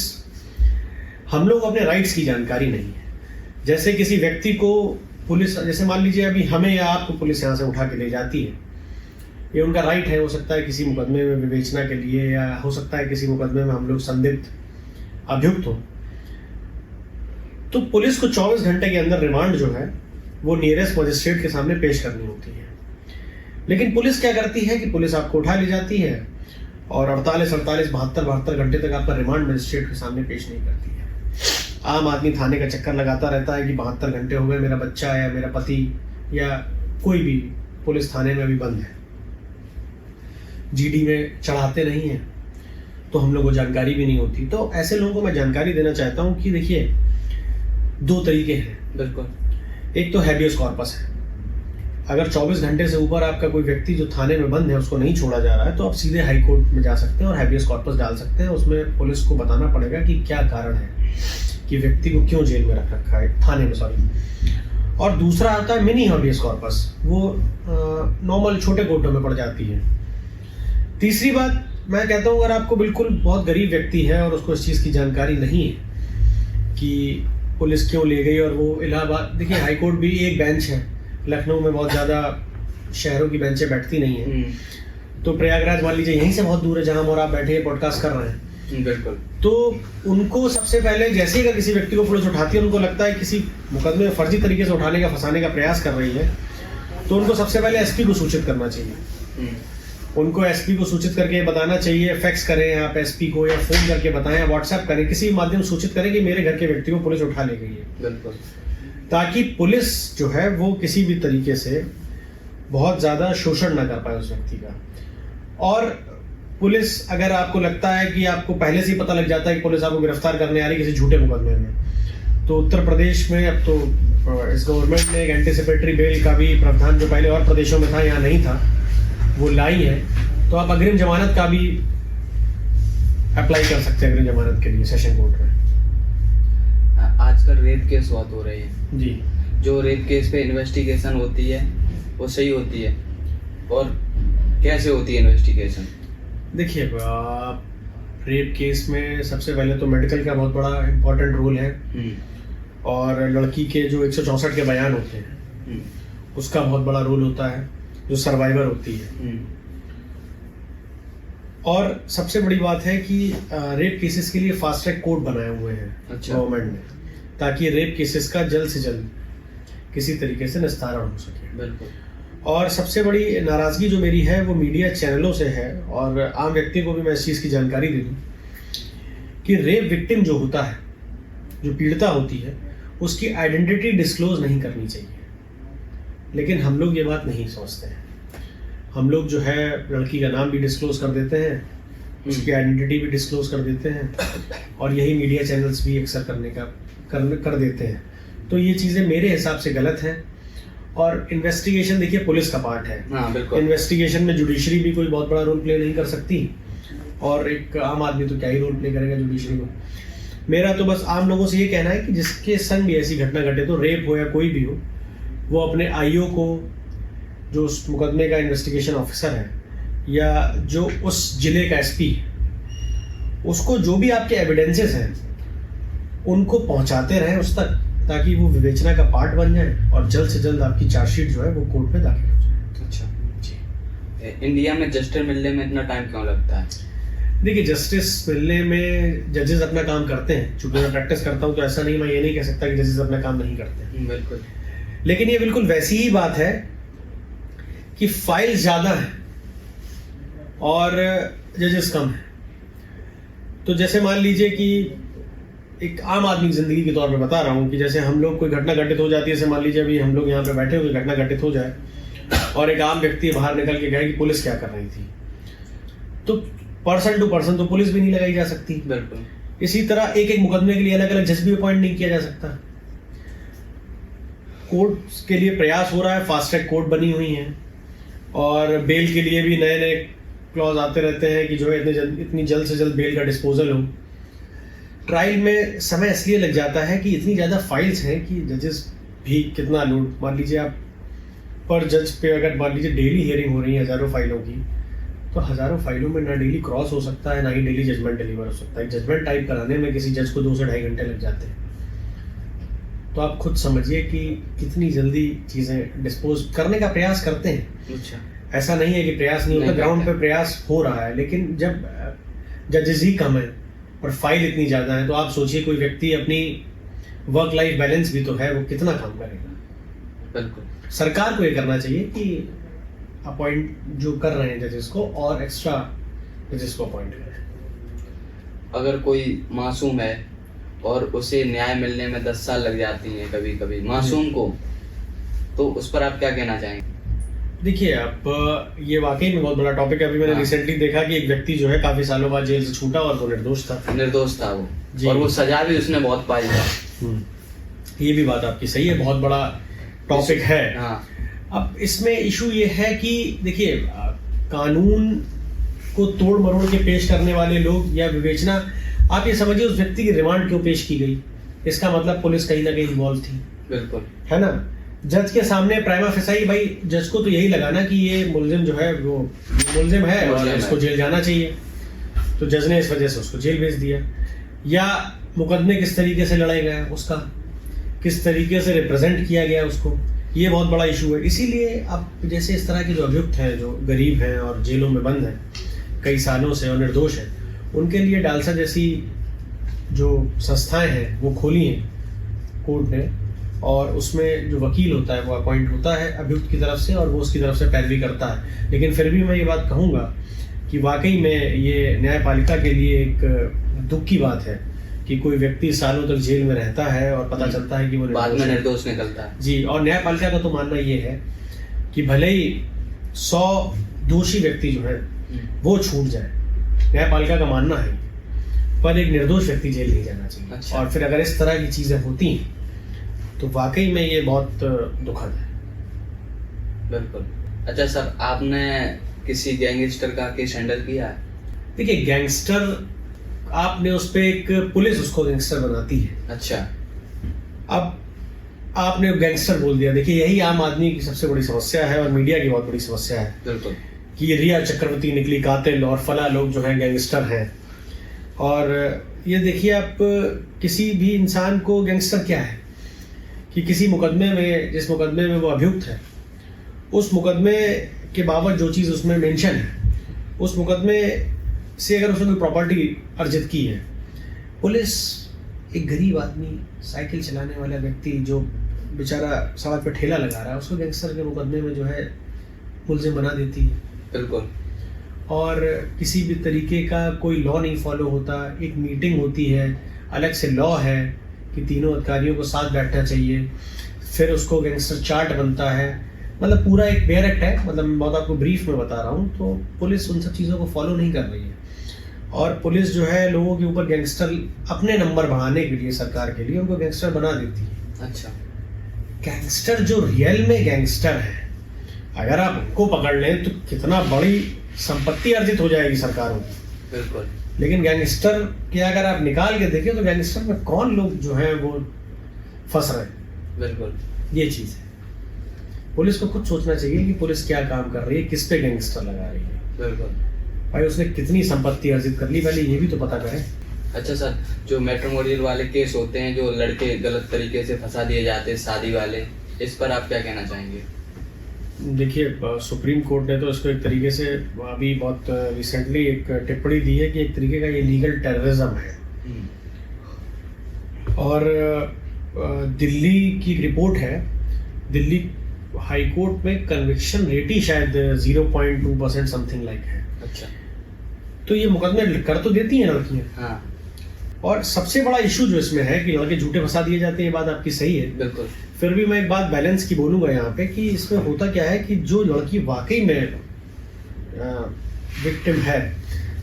हम लोग अपने राइट्स की जानकारी नहीं है। जैसे किसी व्यक्ति को पुलिस, जैसे मान लीजिए अभी हमें या आपको पुलिस यहाँ से उठा के ले जाती है, ये उनका राइट है, हो सकता है किसी मुकदमे में विवेचना के लिए, या हो सकता है किसी मुकदमे में हम लोग संदिग्ध अभियुक्त हो, तो पुलिस को 24 घंटे के अंदर रिमांड जो है वो नियरेस्ट मजिस्ट्रेट के सामने पेश करनी होती है। लेकिन पुलिस क्या करती है कि पुलिस आपको उठा ले जाती है और 48, 72 घंटे तक आपका रिमांड मजिस्ट्रेट के सामने पेश नहीं करती है। आम आदमी थाने का चक्कर लगाता रहता है कि 72 घंटे हो गए, मेरा बच्चा या मेरा पति या कोई भी पुलिस थाने में अभी बंद है, जीडी में चढ़ाते नहीं है, तो हम लोग को जानकारी भी नहीं होती। तो ऐसे लोगों को मैं जानकारी देना चाहता हूँ कि देखिए 2 तरीके हैं। बिल्कुल, एक तो हैबियस कॉर्पस है। अगर 24 घंटे से ऊपर आपका कोई व्यक्ति जो थाने में बंद है उसको नहीं छोड़ा जा रहा है, तो आप सीधे हाई कोर्ट में जा सकते हैं और हैबियस कॉर्पस डाल सकते हैं। उसमें पुलिस को बताना पड़ेगा कि क्या कारण है कि व्यक्ति को क्यों जेल में रख रखा है, थाने में, सॉरी। और दूसरा आता है मिनी हैबियस कॉर्पस, वो नॉर्मल छोटे कोर्टों में पड़ जाती है। तीसरी बात मैं कहता हूँ, अगर आपको बिल्कुल बहुत गरीब व्यक्ति है और उसको इस चीज़ की जानकारी नहीं है कि पुलिस क्यों ले गई, और वो इलाहाबाद, देखिए हाई कोर्ट भी एक बेंच है, लखनऊ में बहुत ज़्यादा शहरों की बेंचें बैठती नहीं है, तो प्रयागराज मान लीजिए यहीं से बहुत दूर है जहाँ हम और आप बैठे पॉडकास्ट कर रहे हैं। बिल्कुल, तो उनको सबसे पहले, जैसे ही किसी व्यक्ति को पुलिस उठाती है, उनको लगता है किसी मुकदमे में फर्जी तरीके से उठाने का, फंसाने का प्रयास कर रही है, तो उनको सबसे पहले एसपी को सूचित करना चाहिए। उनको एसपी को सूचित करके बताना चाहिए, फैक्स करें आप एसपी को, या फोन करके बताएं, व्हाट्सएप करें, किसी माध्यम सूचित करें कि मेरे घर के व्यक्ति को पुलिस उठा ले गई है। बिल्कुल, ताकि पुलिस जो है वो किसी भी तरीके से बहुत ज़्यादा शोषण ना कर पाए उस व्यक्ति का। और पुलिस, अगर आपको लगता है कि आपको पहले से ही पता लग जाता है कि पुलिस आपको गिरफ्तार करने आ रही है किसी झूठे मुकदमे में, तो उत्तर प्रदेश में अब तो इस गवर्नमेंट ने एक एंटीसिपेटरी बेल का भी प्रावधान, जो पहले और प्रदेशों में था, यहाँ नहीं था, वो लाई है। तो आप अग्रिम जमानत का भी अप्लाई कर सकते हैं, अग्रिम जमानत के लिए सेशन कोर्ट में। आजकल रेप केस बहुत हो रहे हैं जी। जो रेप केस पे इन्वेस्टिगेशन होती है वो सही होती है, और कैसे होती है इन्वेस्टिगेशन? देखिए, रेप केस में सबसे पहले तो मेडिकल का बहुत बड़ा इम्पोर्टेंट रोल है, और लड़की के जो 164 के बयान होते हैं उसका बहुत बड़ा रोल होता है, जो सर्वाइवर होती है। और सबसे बड़ी बात है कि रेप केसेस के लिए फास्ट ट्रैक कोर्ट बनाए हुए हैं गवर्नमेंट ने, ताकि रेप केसेस का जल्द से जल्द किसी तरीके से निस्तारण हो सके। बिल्कुल। और सबसे बड़ी नाराज़गी जो मेरी है वो मीडिया चैनलों से है, और आम व्यक्ति को भी मैं इस चीज़ की जानकारी दे दूँ कि रेप विक्टिम जो होता है, जो पीड़िता होती है, उसकी आइडेंटिटी डिस्क्लोज नहीं करनी चाहिए। लेकिन हम लोग ये बात नहीं सोचते हैं। हम लोग जो है लड़की का नाम भी डिस्क्लोज कर देते हैं, उसकी आइडेंटिटी भी डिस्क्लोज कर देते हैं, और यही मीडिया चैनल्स भी अक्सर कर देते हैं। तो ये चीज़ें मेरे हिसाब से गलत हैं। और इन्वेस्टिगेशन, देखिए, पुलिस का पार्ट है। इन्वेस्टिगेशन में जुडिशरी भी कोई बहुत बड़ा रोल प्ले नहीं कर सकती, और एक आम आदमी तो क्या ही रोल प्ले करेगा जुडिशरी में। मेरा तो बस आम लोगों से ये कहना है कि जिसके संग भी ऐसी घटना घटे, तो रेप हो या कोई भी हो, वो अपने आईओ को, जो उस मुकदमे का इन्वेस्टिगेशन ऑफिसर है, या जो उस जिले का एसपी, उसको जो भी आपके एविडेंसेस हैं उनको पहुंचाते रहें उस तक, ताकि वो विवेचना का पार्ट बन जाए और जल्द से जल्द आपकी चार्जशीट जो है वो कोर्ट में दाखिल हो जाए। अच्छा जी। इंडिया में जस्टिस मिलने में इतना टाइम क्यों लगता है? देखिए, जस्टिस मिलने में जजेस अपना काम करते हैं। चूंकि मैं प्रैक्टिस करता हूँ तो ऐसा नहीं, मैं ये नहीं कह सकता कि जजेस अपना काम नहीं करते। बिल्कुल। लेकिन ये बिल्कुल वैसी ही बात है कि फाइल ज़्यादा है और जजेस कम है। तो जैसे मान लीजिए कि एक आम आदमी की जिंदगी के तौर पे बता रहा हूँ कि जैसे हम लोग कोई घटना घटित हो जाती है, जैसे मान लीजिए अभी हम लोग यहाँ पे बैठे हुए, घटना घटित हो जाए और एक आम व्यक्ति बाहर निकल के कहे कि पुलिस क्या कर रही थी, तो पर्सन टू पर्सन तो पुलिस भी नहीं लगाई जा सकती। बिल्कुल। इसी तरह एक एक मुकदमे के लिए अलग अलग जज भी अपॉइंट नहीं किया जा सकता। कोर्ट के लिए प्रयास हो रहा है, फास्ट ट्रैक कोर्ट बनी हुई हैं, और बेल के लिए भी नए नए क्लॉज आते रहते हैं कि जो है इतनी जल्द से जल्द बेल का डिस्पोजल हो। ट्रायल में समय इसलिए लग जाता है कि इतनी ज़्यादा फाइल्स हैं कि जजेस भी कितना लोड, मान लीजिए आप पर जज पे अगर मान लीजिए डेली हियरिंग हो रही है हज़ारों फाइलों की, तो हज़ारों फाइलों में ना डेली क्रॉस हो सकता है, ना ही डेली जजमेंट डिलीवर हो सकता है। जजमेंट टाइप कराने में किसी जज को 2 से ढाई घंटे लग जाते हैं। तो आप खुद समझिए कि कितनी जल्दी चीज़ें डिस्पोज करने का प्रयास करते हैं। अच्छा। ऐसा नहीं है कि प्रयास नहीं होता, ग्राउंड पे प्रयास हो रहा है, लेकिन जब जजेस ही कम है और फाइल इतनी ज़्यादा है, तो आप सोचिए कोई व्यक्ति अपनी वर्क लाइफ बैलेंस भी तो है, वो कितना काम करेगा। बिल्कुल। सरकार को ये करना चाहिए कि अपॉइंट जो कर रहे हैं जजेस को, और एक्स्ट्रा जजेस को अपॉइंट करें। अगर कोई मासूम है और उसे न्याय मिलने में 10 साल लग जाती हैं कभी कभी मासूम को, तो उस पर आप क्या कहना चाहेंगे? देखिए, आप ये वाकई में बहुत बड़ा टॉपिक है। अभी मैंने रिसेंटली देखा कि एक व्यक्ति जो है काफी सालों बाद जेल से छूटा, और वो निर्दोष था वो, और वो सजा भी उसने बहुत पाई है। ये भी बात आपकी सही है, बहुत बड़ा टॉपिक है। अब इसमें इशू ये है कि देखिए, कानून को तोड़ मरोड़ के पेश करने वाले लोग, या विवेचना, आप ये समझिए उस व्यक्ति की रिमांड क्यों पेश की गई, इसका मतलब पुलिस कहीं ना कहीं इन्वॉल्व थी। बिल्कुल, है ना। जज के सामने प्राइमा फेसाई, भाई जज को तो यही लगा ना कि ये मुलजिम जो है वो मुलजिम है और इसको जेल जाना चाहिए, तो जज ने इस वजह से उसको जेल भेज दिया। या मुकदमे किस तरीके से लड़ाया गया, उसका किस तरीके से रिप्रेजेंट किया गया उसको, ये बहुत बड़ा इशू है। इसीलिए अब जैसे इस तरह के जो अभियुक्त हैं, जो गरीब हैं और जेलों में बंद हैं कई सालों से और निर्दोष हैं, उनके लिए डालसा जैसी जो संस्थाएं हैं वो खोली हैं कोर्ट ने, और उसमें जो वकील होता है वो अपॉइंट होता है अभियुक्त की तरफ से, और वो उसकी तरफ से पैरवी करता है। लेकिन फिर भी मैं ये बात कहूँगा कि वाकई में ये न्यायपालिका के लिए एक दुख की बात है कि कोई व्यक्ति सालों तक जेल में रहता है और पता चलता है कि वो बाद में निर्दोष निकलता है। जी, और न्यायपालिका का तो मानना ये है कि भले ही 100 दोषी व्यक्ति जो है वो छूट जाए, न्यायपालिका का मानना है, पर एक निर्दोष व्यक्ति जेल नहीं जाना चाहिए। अच्छा। और फिर अगर इस तरह की चीजें होती हैं तो वाकई में ये बहुत दुखद है। बिल्कुल। अच्छा सर, आपने किसी गैंगस्टर का केस हैंडल किया है? देखिए, गैंगस्टर आपने उस पे एक पुलिस उसको गैंगस्टर बनाती है। अच्छा। अब आपने गैंगस्टर बोल दिया। देखिए, यही आम आदमी की सबसे बड़ी समस्या है और मीडिया की बहुत बड़ी समस्या है। बिल्कुल। कि रिया चक्रवर्ती निकली कातिल और फला लोग जो हैं गैंगस्टर हैं। और ये देखिए आप, किसी भी इंसान को गैंगस्टर क्या है कि किसी मुकदमे में, जिस मुकदमे में वो अभियुक्त है, उस मुकदमे के बाबत जो चीज़ उसमें मेंशन है, उस मुकदमे से अगर उसने कोई प्रॉपर्टी अर्जित की है, पुलिस एक गरीब आदमी, साइकिल चलाने वाला व्यक्ति जो बेचारा सड़क पे ठेला लगा रहा है, उसको गैंगस्टर के मुकदमे में जो है मुलजिम बना देती है। बिल्कुल। और किसी भी तरीके का कोई लॉ नहीं फॉलो होता। एक मीटिंग होती है, अलग से लॉ है कि तीनों अधिकारियों को साथ बैठना चाहिए, फिर उसको गैंगस्टर चार्ट बनता है। मतलब पूरा एक बेयर एक्ट है। मतलब मैं बहुत आपको ब्रीफ में बता रहा हूँ। तो पुलिस उन सब चीज़ों को फॉलो नहीं कर रही है, और पुलिस जो है लोगों के ऊपर गैंगस्टर अपने नंबर बढ़ाने के लिए, सरकार के लिए उनको गैंगस्टर बना देती है। अच्छा। गैंगस्टर जो रियल में गैंगस्टर है, अगर आप उनको पकड़ लें तो कितना बड़ी संपत्ति अर्जित हो जाएगी सरकारों की। बिल्कुल। लेकिन गैंगस्टर के अगर आप निकाल के देखें तो गैंगस्टर में कौन लोग जो हैं वो फंस रहे हैं। बिल्कुल, ये चीज़ है। पुलिस को खुद सोचना चाहिए कि पुलिस क्या काम कर रही है, किस पे गैंगस्टर लगा रही है। बिल्कुल भाई, उसने कितनी संपत्ति अर्जित कर ली, पहले ये भी तो पता करें। अच्छा सर, जो मैट्रिमोनियल वाले केस होते हैं, जो लड़के गलत तरीके से फंसा दिए जाते हैं, शादी वाले, इस पर आप क्या कहना चाहेंगे? देखिए, सुप्रीम कोर्ट ने तो इसको एक तरीके से अभी बहुत रिसेंटली एक टिप्पणी दी है कि एक तरीके का ये लीगल टेररिज्म है। और दिल्ली की रिपोर्ट है, दिल्ली हाई कोर्ट में कन्विक्शन रेट ही शायद 0.2% समथिंग लाइक है। अच्छा। तो ये मुकदमे कर तो देती हैं लड़कियां। हाँ। और सबसे बड़ा इशू जो इसमें है कि लड़के झूठे फंसा दिए जाते हैं, ये बात आपकी सही है। बिल्कुल। फिर भी मैं एक बात बैलेंस की बोलूंगा यहाँ पे कि इसमें होता क्या है कि जो लड़की वाकई में विक्टिम है,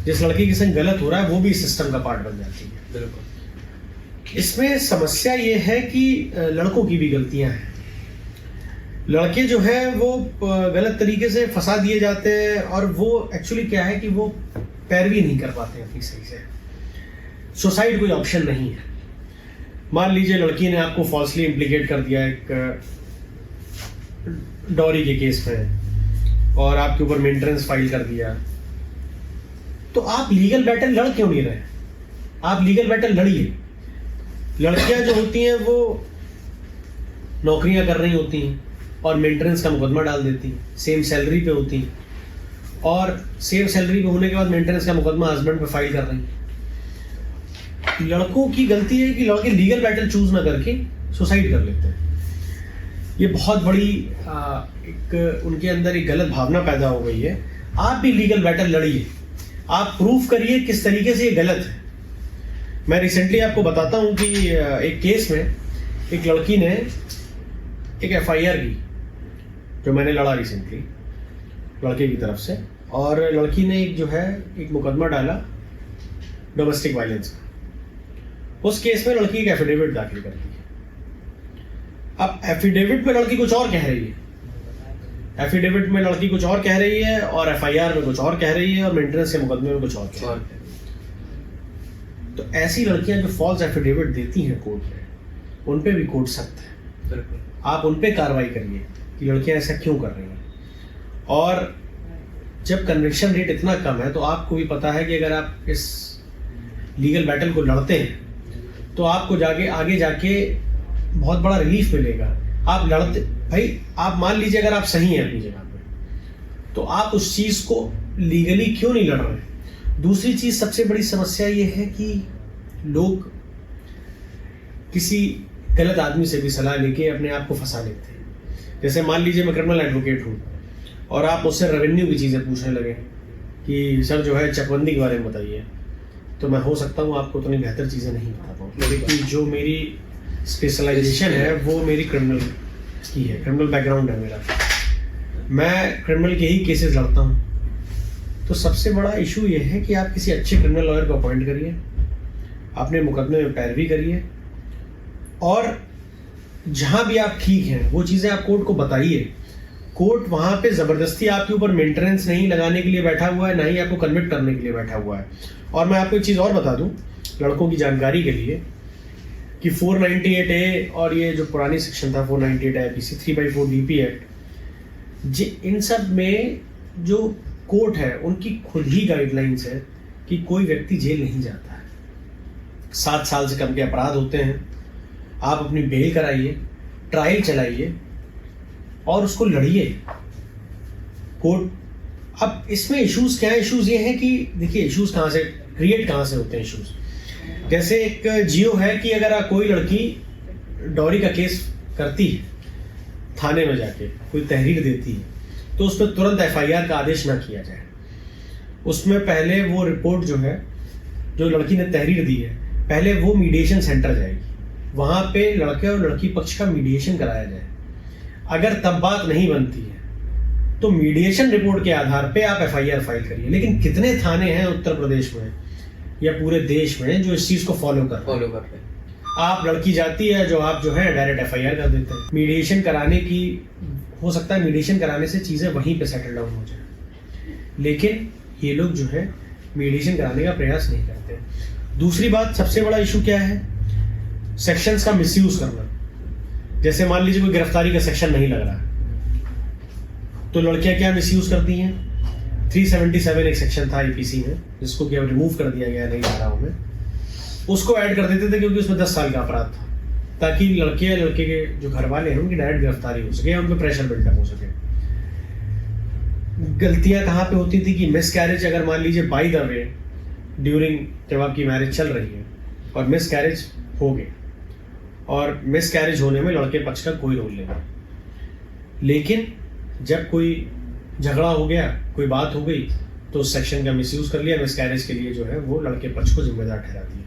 जिस लड़की के संग गलत हो रहा है, वो भी सिस्टम का पार्ट बन जाती है। बिल्कुल। इसमें समस्या ये है कि लड़कों की भी गलतियां हैं। लड़के जो है वो गलत तरीके से फंसा दिए जाते हैं, और वो एक्चुअली क्या है कि वो पैरवी नहीं कर पाते अपनी सही से। सुसाइड कोई ऑप्शन नहीं है। मान लीजिए लड़की ने आपको फॉल्सली इम्प्लीकेट कर दिया एक डॉरी के केस में, और आपके ऊपर मेंटेनेंस फाइल कर दिया, तो आप लीगल बैटल लड़ क्यों नहीं रहे? आप लीगल बैटल लड़िए। लड़कियां जो होती हैं वो नौकरियां कर रही होती हैं और मेंटेनेंस का मुकदमा डाल देती हैं, सेम सैलरी पे होती हैं, और सेम सैलरी पे होने के बाद मेंटेनेंस का मुकदमा हस्बैंड पे फाइल कर रही हैं। लड़कों की गलती है कि लड़के लीगल बैटल चूज ना करके सुसाइड कर लेते हैं। ये बहुत बड़ी एक उनके अंदर एक गलत भावना पैदा हो गई है। आप भी लीगल बैटल लड़िए, आप प्रूफ करिए किस तरीके से ये गलत है। मैं रिसेंटली आपको बताता हूँ कि एक केस में एक लड़की ने एक FIR की, जो मैंने लड़ा रिसेंटली लड़के की तरफ से, और लड़की ने एक जो है एक मुकदमा डाला डोमेस्टिक वायलेंस का। उस केस में लड़की एक एफिडेविट दाखिल कर दी है। अब एफिडेविट में लड़की कुछ और कह रही है, एफिडेविट में लड़की कुछ और कह रही है, और FIR में कुछ और कह रही है, और मेंटेनेंस के मुकदमे में कुछ और कह रही है। तो ऐसी लड़कियां जो फॉल्स एफिडेविट देती हैं कोर्ट में, उन पे भी कोर्ट सख्त है। आप उन पे कार्रवाई करिए कि लड़कियां ऐसा क्यों कर रही हैं। और जब कन्विक्शन रेट इतना कम है, तो आपको भी पता है कि अगर आप इस लीगल बैटल को लड़ते हैं तो आपको आगे जाके बहुत बड़ा रिलीफ मिलेगा। आप लड़ते, भाई आप मान लीजिए अगर आप सही हैं अपनी जगह पे, तो आप उस चीज को लीगली क्यों नहीं लड़ रहे। दूसरी चीज, सबसे बड़ी समस्या ये है कि लोग किसी गलत आदमी से भी सलाह लेके अपने आप को फंसा लेते हैं। जैसे मान लीजिए मैं क्रिमिनल एडवोकेट हूँ और आप मुझसे रेवेन्यू की चीज़ें पूछने लगे कि सर जो है चकबंदी के बारे में बताइए, तो मैं हो सकता हूँ आपको उतनी बेहतर चीज़ें नहीं बता पाऊँ, क्योंकि जो मेरी स्पेशलाइजेशन है वो मेरी क्रिमिनल की है, क्रिमिनल बैकग्राउंड है मेरा, मैं क्रिमिनल के ही केसेस लड़ता हूँ। तो सबसे बड़ा इशू ये है कि आप किसी अच्छे क्रिमिनल लॉयर को अपॉइंट करिए, अपने मुकदमे में पैरवी करिए, और जहाँ भी आप ठीक हैं वो चीज़ें आप कोर्ट को बताइए। कोर्ट वहाँ पे ज़बरदस्ती आपके ऊपर मेंटेनेंस नहीं लगाने के लिए बैठा हुआ है, ना ही आपको कन्विक्ट करने के लिए बैठा हुआ है। और मैं आपको एक चीज़ और बता दूँ लड़कों की जानकारी के लिए कि 498A और ये जो पुरानी सेक्शन था 498 IPC 3/4 DP एक्ट, इन सब में जो कोर्ट है उनकी खुद ही गाइडलाइंस है कि कोई व्यक्ति जेल नहीं जाता है। 7 साल से कम के अपराध होते हैं, आप अपनी बेल कराइए, ट्रायल चलाइए और उसको लड़िए कोर्ट। अब इसमें इश्यूज क्या है? इश्यूज ये हैं कि देखिए इश्यूज कहाँ से क्रिएट होते हैं इश्यूज। जैसे एक जियो है कि अगर कोई लड़की डॉरी का केस करती है, थाने में जाके कोई तहरीर देती है, तो उस पर तुरंत FIR का आदेश ना किया जाए। उसमें पहले वो रिपोर्ट जो है, जो लड़की ने तहरीर दी है, पहले वो मीडिएशन सेंटर जाएगी, वहाँ पे लड़के और लड़की पक्ष का मीडिएशन कराया जाए। अगर तब बात नहीं बनती है तो मीडिएशन रिपोर्ट के आधार पे आप FIR फाइल करिए। लेकिन कितने थाने हैं उत्तर प्रदेश में या पूरे देश में जो इस चीज को फॉलो कर रहे हैं? आप लड़की जाती है जो आप जो है डायरेक्ट FIR कर देते हैं। मीडिएशन कराने की हो सकता है, मीडिएशन कराने से चीजें वहीं पे सेटल डाउन हो जाए, लेकिन ये लोग जो है मीडिएशन कराने का प्रयास नहीं करते। दूसरी बात, सबसे बड़ा इशू क्या है? सेक्शंस का मिसयूज करना। जैसे मान लीजिए कोई गिरफ्तारी का सेक्शन नहीं लग रहा है, तो लड़कियां क्या मिसयूज करती हैं? 377 एक सेक्शन था IPC में, जिसको कि अब रिमूव कर दिया गया नई धाराओं में, उसको ऐड कर देते थे क्योंकि उसमें 10 साल का अपराध था, ताकि लड़के या लड़के के जो घर वाले हैं उनकी डायरेक्ट गिरफ्तारी हो सके या उन पर प्रेशर बिल्डअप हो सके। गलतियां कहाँ पे होती थी कि मिस कैरेज, अगर मान लीजिए बाय द वे ड्यूरिंग जब आपकी मैरिज चल रही है और मिस कैरेज हो गए, और मिस कैरेज होने में लड़के पक्ष का कोई रोल नहीं, लेकिन जब कोई झगड़ा हो गया, कोई बात हो गई, तो उस सेक्शन का मिसयूज कर लिया। मिस कैरेज के लिए जो है वो लड़के पक्ष को जिम्मेदार ठहराती है।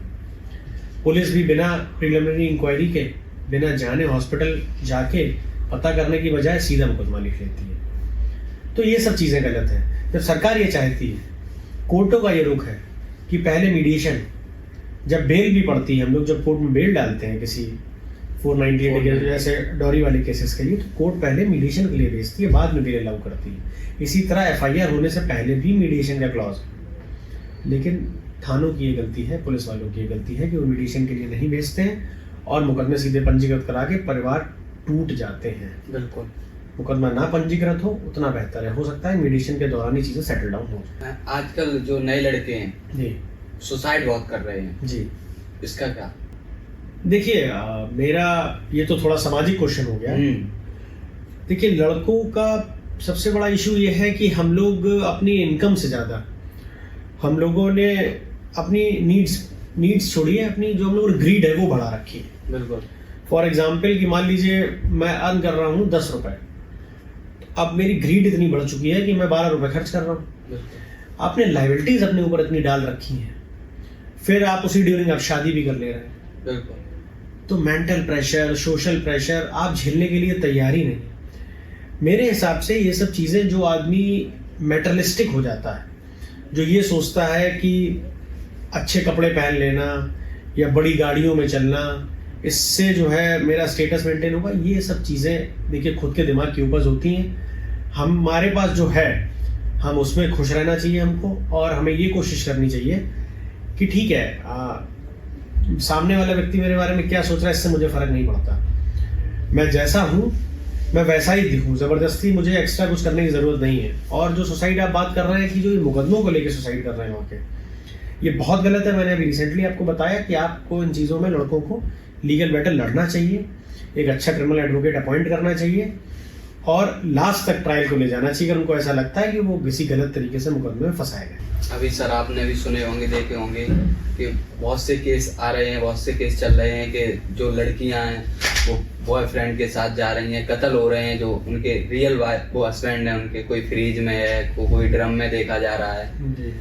पुलिस भी बिना प्रिलिमिनरी इंक्वायरी के, बिना जाने हॉस्पिटल जाके पता करने की बजाय सीधा मुकदमा लिख लेती है। तो ये सब चीज़ें गलत हैं। जब सरकार ये चाहती है, कोर्टों का ये रुख है कि पहले मीडिएशन, जब बेल भी पड़ती है, हम लोग जब कोर्ट में बेल डालते हैं किसी 498 के जैसे डॉरी वाले केसेस के लिए, तो कोर्ट पहले मीडिएशन के लिए भेजती है, बाद में बेल अलाउ करती है। इसी तरह FIR होने से पहले भी मीडिएशन का क्लॉज है। लेकिन थानों की ये गलती है, पुलिस वालों की ये गलती है कि वो मीडिएशन के लिए नहीं भेजते हैं और मुकदमे सीधे पंजीकृत करा के परिवार टूट जाते हैं। बिल्कुल, मुकदमा ना पंजीकृत हो उतना बेहतर है। हो सकता है मीडिएशन के दौरान ही चीजें सेटल डाउन हो। आजकल जो नए लड़के हैं जी, सुसाइड बहुत कर रहे हैं जी, इसका क्या? देखिए मेरा ये तो थोड़ा सामाजिक क्वेश्चन हो गया। देखिए लड़कों का सबसे बड़ा इशू ये है कि हम लोग अपनी इनकम से ज़्यादा, हम लोगों ने अपनी नीड्स छोड़िए, अपनी जो हम लोग ग्रीड है वो बढ़ा रखी है। बिल्कुल। फॉर एग्जाम्पल कि मान लीजिए मैं अर्न कर रहा हूँ 10 रुपए, अब मेरी ग्रीड इतनी बढ़ चुकी है कि मैं 12 रुपए खर्च कर रहा हूँ। आपने लाइबिलिटीज अपने ऊपर इतनी डाल रखी हैं, फिर आप उसी ड्यूरिंग आप शादी भी कर ले रहे हैं। बिल्कुल। तो मेंटल प्रेशर, सोशल प्रेशर आप झेलने के लिए तैयार ही नहीं। मेरे हिसाब से ये सब चीज़ें, जो आदमी मेटरलिस्टिक हो जाता है, जो ये सोचता है कि अच्छे कपड़े पहन लेना या बड़ी गाड़ियों में चलना, इससे जो है मेरा स्टेटस मेंटेन होगा, ये सब चीज़ें देखिए खुद के दिमाग की उपज होती हैं। हमारे पास जो है हम उसमें खुश रहना चाहिए हमको, और हमें ये कोशिश करनी चाहिए कि ठीक है सामने वाला व्यक्ति मेरे बारे में क्या सोच रहा है इससे मुझे फ़र्क नहीं पड़ता, मैं जैसा हूँ मैं वैसा ही दिखूँ, ज़बरदस्ती मुझे एक्स्ट्रा कुछ करने की ज़रूरत नहीं है। और जो सुसाइड आप बात कर रहे हैं कि जो ये मुकदमों को लेकर सुसाइड कर रहे हैं वहाँ के, ये बहुत गलत है। मैंने अभी रिसेंटली आपको बताया कि आपको इन चीज़ों में लड़कों को लीगल बैटल लड़ना चाहिए, एक अच्छा क्रिमिनल एडवोकेट अपॉइंट करना चाहिए और लास्ट तक ट्रायल को ले जाना चाहिए अगर उनको ऐसा लगता है कि वो किसी गलत तरीके से मुकदमे में फंसाए गए। अभी सर आपने भी सुने होंगे, देखे होंगे कि बहुत से केस आ रहे हैं, बहुत से केस चल रहे हैं कि जो लड़कियां हैं वो बॉयफ्रेंड के साथ जा रही हैं, कत्ल हो रहे हैं, जो उनके रियल वो हस्बैंड है उनके, कोई फ्रीज में है, कोई ड्रम में देखा जा रहा है।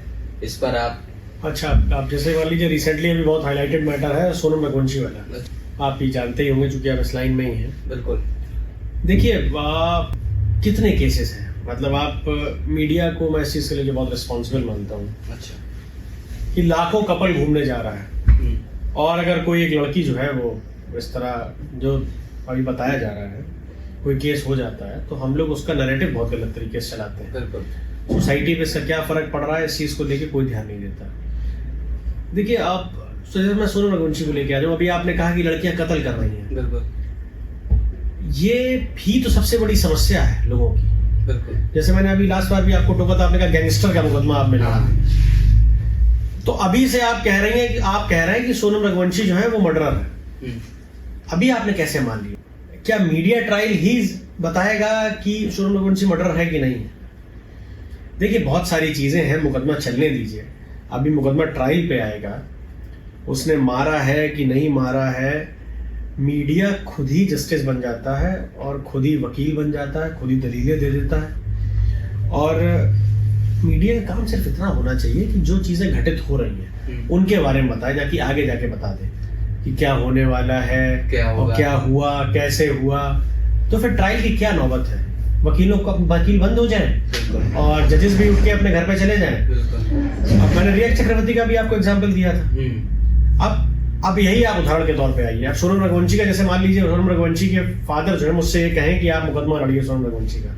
इस पर आप आप जैसे मान लीजिए रिसेंटली अभी बहुत हाईलाइटेड मैटर है सोनम रघुवंशी वाला, आप भी जानते ही होंगे चूंकि आप इस लाइन में ही हैं। बिल्कुल। देखिए कितने केसेस हैं, मतलब आप मीडिया को मैं इस चीज़ के लिए बहुत रिस्पॉन्सिबल मानता हूँ। अच्छा। कि लाखों कपल घूमने जा रहा है और अगर कोई एक लड़की जो है वो इस तरह जो अभी बताया जा रहा है कोई केस हो जाता है, तो हम लोग उसका नैरेटिव बहुत गलत तरीके से चलाते हैं। बिल्कुल। सोसाइटी पे इसका क्या फ़र्क पड़ रहा है इस चीज़ को लेके कोई ध्यान नहीं देता। देखिए आप मैं सोनम रघुवंशी को लेके आ जाऊँ, अभी आपने कहा कि लड़कियां कत्ल कर रही हैं। बिल्कुल। ये भी तो सबसे बड़ी समस्या है लोगों की। बिल्कुल। जैसे मैंने अभी लास्ट बार भी आपको टोका था, आपने कहा गैंगस्टर का मुकदमा आप में लड़ा। तो अभी से आप कह रहे हैं कि सोनम रघुवंशी जो है वो मर्डरर है। अभी आपने कैसे मान लिया? क्या मीडिया ट्रायल ही बताएगा कि सोनम रघुवंशी मर्डरर है कि नहीं है? देखिए, बहुत सारी चीजें हैं, मुकदमा चलने दीजिए। अभी मुकदमा ट्रायल पे आएगा, उसने मारा है कि नहीं मारा है, मीडिया खुद ही जस्टिस बन जाता है और खुद ही वकील बन जाता है, खुद ही दलीलें दे देता है। और मीडिया का काम सिर्फ इतना होना चाहिए कि जो चीजें घटित हो रही हैं उनके बारे में बताए, जाकि आगे जाके बता दे कि क्या होने वाला है, और क्या हुआ, कैसे हुआ। तो फिर ट्रायल की क्या नौबत है? वकील बंद हो जाएं और जजेस भी उठ के अपने घर पे चले जाएं। अब मैंने रिया चक्रवर्ती का भी आपको एग्जांपल दिया था। अब यही आप उदाहरण के तौर पे आइए। आप सोनम रघुवंशी का जैसे मान लीजिए, सोनम रघुवंशी के फादर जो है मुझसे ये कहें कि आप मुकदमा लड़िए सोनम रघुवंशी का,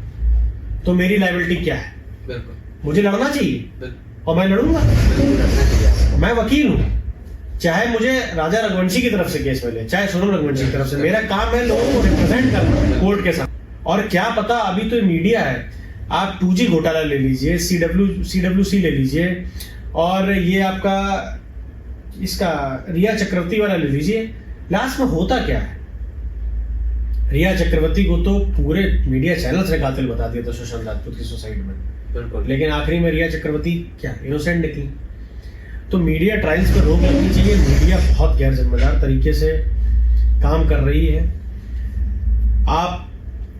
तो मेरी लायबिलिटी क्या है? मुझे लड़ना चाहिए और मैं लड़ूंगा। मैं वकील हूं, चाहे मुझे राजा रघुवंशी की तरफ से केस मिले, चाहे सोनम रघुवंशी की तरफ से। मेरा काम है लोगों को रिप्रेजेंट करना कोर्ट के साथ। और क्या पता, अभी तो मीडिया है, आप 2G घोटाला ले लीजिए, CWC ले लीजिए, और ये आपका इसका रिया चक्रवर्ती वाला ले लीजिए। लास्ट में होता क्या है? रिया चक्रवर्ती को तो पूरे मीडिया चैनल से कातिल बता दिया था सुशांत राजपूत की सुसाइड में, बिल्कुल। लेकिन आखिरी में रिया चक्रवर्ती क्या इनोसेंट निकली। तो मीडिया ट्रायल्स पर रोक लगनी चाहिए। मीडिया बहुत गैर जिम्मेदार तरीके से काम कर रही है। आप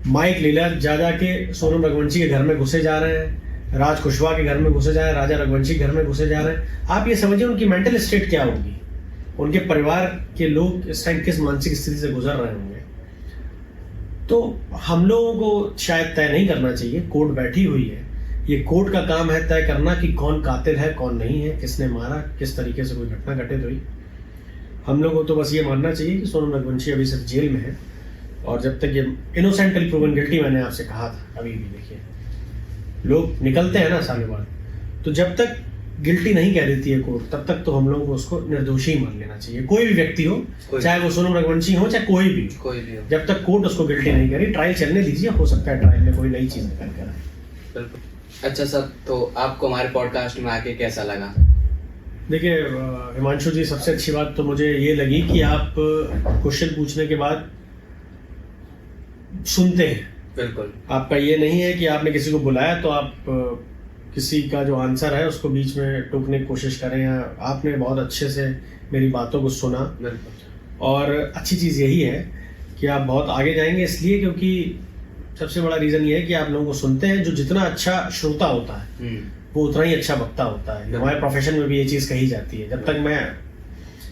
माइक लीला ज्यादा के सोनम रघुवंशी के घर में घुसे जा रहे हैं, राज कुशवाहा के घर में घुसे जा रहे हैं, राजा रघुवंशी के घर में घुसे जा रहे हैं। आप ये समझिए उनकी मेंटल स्टेट क्या होगी, उनके परिवार के लोग इस टाइम किस मानसिक स्थिति से गुजर रहे होंगे। तो हम लोगों को शायद तय नहीं करना चाहिए, कोर्ट बैठी हुई है, ये कोर्ट का काम है तय करना कि कौन कातिल है, कौन नहीं है, किसने मारा, किस तरीके से कोई घटना घटित हुई। हम लोगों को तो बस ये मानना चाहिए कि सोनम रघुवंशी अभी सिर्फ जेल में है, और जब तक ये इनोसेंट टिल प्रूवन गिल्टी, मैंने आपसे कहा था, अभी भी देखिए लोग निकलते हैं ना सालों बाद, तो जब तक गिल्टी नहीं कह देती है कोर्ट, तब तक तो हम लोगों को उसको निर्दोषी मान लेना चाहिए। कोई भी व्यक्ति हो, चाहे वो सोनम रघुवंशी हो, चाहे कोई भी हो, जब तक कोर्ट उसको गिल्टी नहीं करी, ट्रायल चलने दीजिए। हो सकता है ट्रायल में कोई नई चीज निकल कर आए। बिल्कुल। अच्छा सर, तो आपको हमारे पॉडकास्ट में आके कैसा लगा? देखिए हिमांशु जी, सबसे अच्छी बात तो मुझे ये लगी कि आप क्वेश्चन पूछने के बाद सुनते हैं। बिल्कुल। आपका ये नहीं है कि आपने किसी को बुलाया तो आप किसी का जो आंसर है उसको बीच में टोकने की कोशिश करें, या आपने बहुत अच्छे से मेरी बातों को सुना। बिल्कुल। और अच्छी चीज़ यही है कि आप बहुत आगे जाएंगे, इसलिए क्योंकि सबसे बड़ा रीज़न ये है कि आप लोगों को सुनते हैं। जो जितना अच्छा श्रोता होता है वो उतना ही अच्छा वक्ता होता है। हमारे प्रोफेशन में भी ये चीज़ कही जाती है, जब तक मैं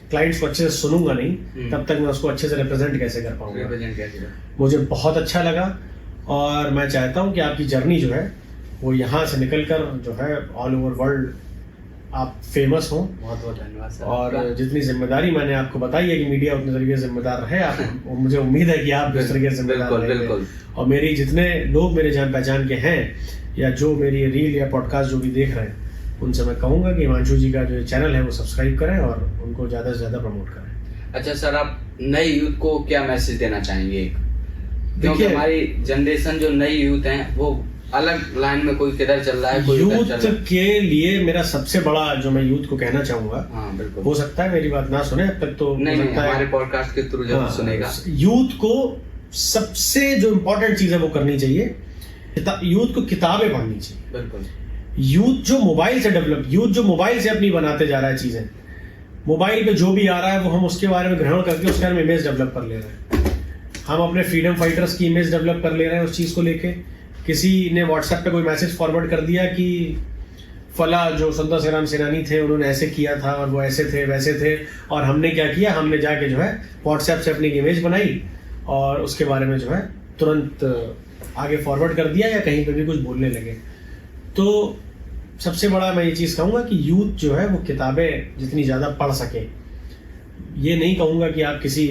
क्लाइंट्स को अच्छे से सुनूंगा नहीं तब तक मैं उसको अच्छे से रिप्रेजेंट कैसे कर पाऊंगा। मुझे बहुत अच्छा लगा, और मैं चाहता हूं कि आपकी जर्नी जो है वो यहाँ से निकल कर जो है ऑल ओवर वर्ल्ड आप फेमस हो। बहुत बहुत धन्यवाद सर। और जितनी जिम्मेदारी मैंने आपको बताई है कि मीडिया उतने तरीके से जिम्मेदार रहे, आप मुझे उम्मीद है कि आप जिस तरीके से जिम्मेदार रहेंगे। और मेरी जितने लोग मेरे जान पहचान के हैं, या जो मेरी रील या पॉडकास्ट जो भी देख रहे हैं, उनसे मैं कहूँगा कि हिमांशु जी का जो चैनल है वो सब्सक्राइब करें और उनको ज़्यादा से ज़्यादा प्रमोट करें। अच्छा सर, आप नए यूथ को क्या मैसेज देना चाहेंगे? क्योंकि हमारी जनरेशन जो नई यूथ है वो अलग लाइन में, कोई किधर चल रहा है, कोई यूथ के लिए मेरा सबसे बड़ा जो मैं यूथ को कहना चाहूंगा, हाँ बिल्कुल, हो सकता है मेरी बात ना सुने अब तक, तो नहीं, हमारे पॉडकास्ट के थ्रू जब सुनेगा, यूथ को सबसे जो इम्पोर्टेंट चीज है वो करनी चाहिए, यूथ को किताबें पढ़नी चाहिए। बिल्कुल। यूथ जो मोबाइल से डेवलप, यूथ जो मोबाइल से अपनी बनाते जा रहा है चीजें, मोबाइल पे जो भी आ रहा है वो हम उसके बारे में ग्रहण करके उसके बारे में इमेज डेवलप कर ले रहे हैं। हम अपने फ्रीडम फाइटर्स की इमेज डेवलप कर ले रहे हैं उस चीज को लेके। किसी ने व्हाट्सएप पे कोई मैसेज फॉरवर्ड कर दिया कि फला जो स्वतंत्रता संग्राम सेनानी थे उन्होंने ऐसे किया था और वो ऐसे थे वैसे थे, और हमने क्या किया, हमने जाके जो है व्हाट्सएप से अपनी इमेज बनाई और उसके बारे में जो है तुरंत आगे फॉरवर्ड कर दिया, या कहीं पे भी कुछ बोलने लगे। तो सबसे बड़ा मैं ये चीज़ कहूँगा कि यूथ जो है वो किताबें जितनी ज़्यादा पढ़ सके। ये नहीं कहूँगा कि आप किसी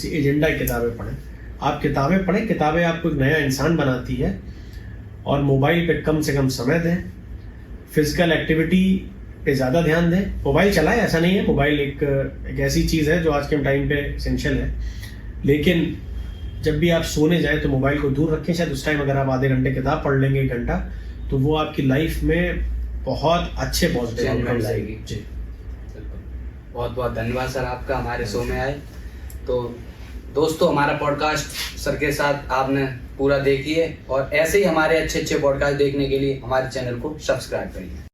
एजेंडा की किताबें पढ़ें, आप किताबें पढ़ें। किताबें आपको एक नया इंसान बनाती है। और मोबाइल पे कम से कम समय दें, फिजिकल एक्टिविटी पे ज़्यादा ध्यान दें। मोबाइल चलाएं, ऐसा नहीं है, मोबाइल एक ऐसी चीज़ है जो आज के टाइम पे एसेंशियल है, लेकिन जब भी आप सोने जाए तो मोबाइल को दूर रखें। शायद उस टाइम अगर आप आधे घंटे किताब पढ़ लेंगे, 1 घंटा, तो वो आपकी लाइफ में बहुत अच्छे पॉजिटिव आउटकम्स आएगी। जी, बहुत बहुत धन्यवाद सर आपका हमारे शो में आए। तो दोस्तों, हमारा पॉडकास्ट सर के साथ आपने पूरा देखिए, और ऐसे ही हमारे अच्छे अच्छे पॉडकास्ट देखने के लिए हमारे चैनल को सब्सक्राइब करिए।